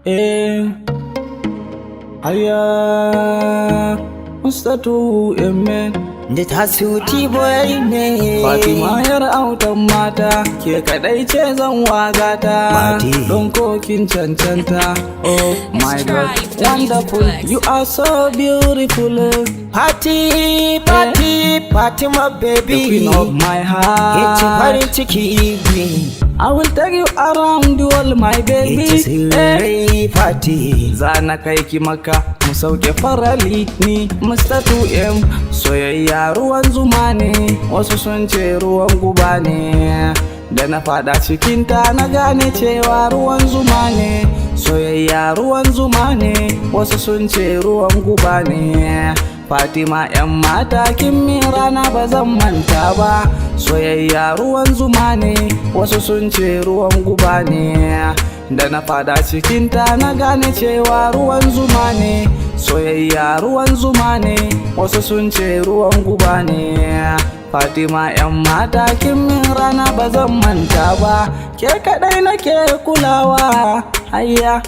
Eh, aya, Mustatu Emen. Da tasuti boy ne Fatima yar autan mata, ke kadai ce zan wagata. Mati. Don kokin cancanta. Oh my God, Strive, wonderful. Flex. You are so beautiful. Party, party, Fatima The queen baby. of my Yace heart. farin ciki I will take you around the world, my baby. yace sirrai party. Zana kai ki maka mu sauke farali ni Mustatu M. Soyayya ruwan zuma ne, wasu sun ce ruwan guba ne. Da na fada cikinta na gane cewa ruwan zuma ne. Soyayya ruwan zuma ne, wasu sun ce ruwan guba ne. Fatima 'yan mata kin min rana ba zan manta ba. Soyayya ruwan zuma ne, wasu sun ce ruwan guba ne. Da na fada cikinta na gane cewa ruwan zuma ne. Soyayya ruwan zuma ne, wasu sun ce ruwan guba ne. Fatima 'yan mata kin min rana ba zan manta ba. Ke kadai nake kulawa, hayya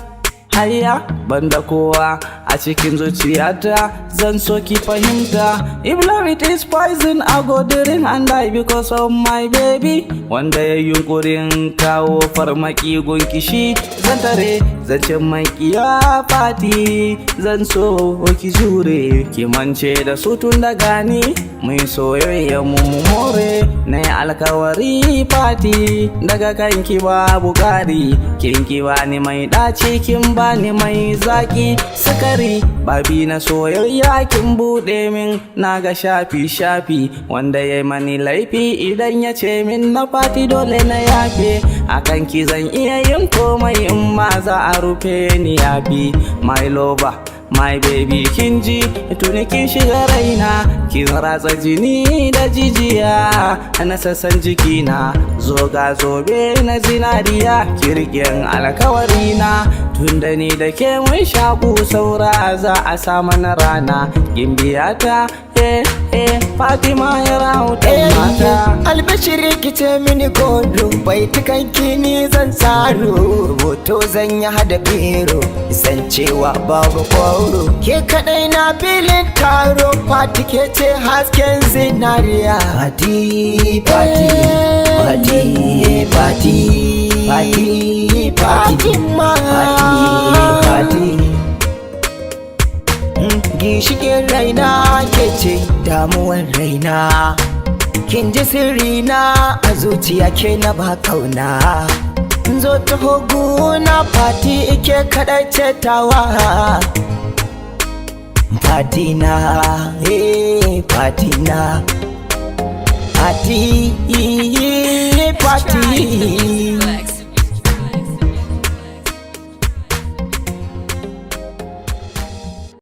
hayya banda kowa a cikin zuciyata zan so ki fahimta. If love it is poison, I go drink and die because of my baby. Wanda ya yunkurin kawo farmaki gunki shi zan tare, zancen mai kiya fati zan so ki jure. Ki mance da su tun da gani mai soyayya mu more. Na yi alkawari fati daga kanki babu ƙari. Kinki bani mai ɗaci, kin bani mai zaki sakari. Babi na soyayya kin buɗe min na ga shafi wanda ya mani laifi idan ya ce min na fati dole na yafe. Akan ki zan iya yin komai in ma za a rufe ni yafi. My lover, my baby kin ji tuni kin shiga raina, kin ratsa jini da jijiya na sassan jikina. Zo ga zobe na zinariya, kirkin alkawarina. Tunda ni da ke mun shaku saura za a sa mana rana. Gimbiyata Fatima ya rautar mata. Albashiri kice mini godo bai tukan kini zan tsaro. Rubuto zan yi hada biro zan cewa babu kwaro. Ke kadai na filin taro fati ke ce hasken zinariya. Fati fati fati fati fati Fatima fati. Gishikin raina ke ce damuwar raina. Kin ji sirrina a zuciya ke na ba kauna. Zo ta hogu na fati ike kaɗai ce tawa. Fatina, Fatina, Fati, Fati.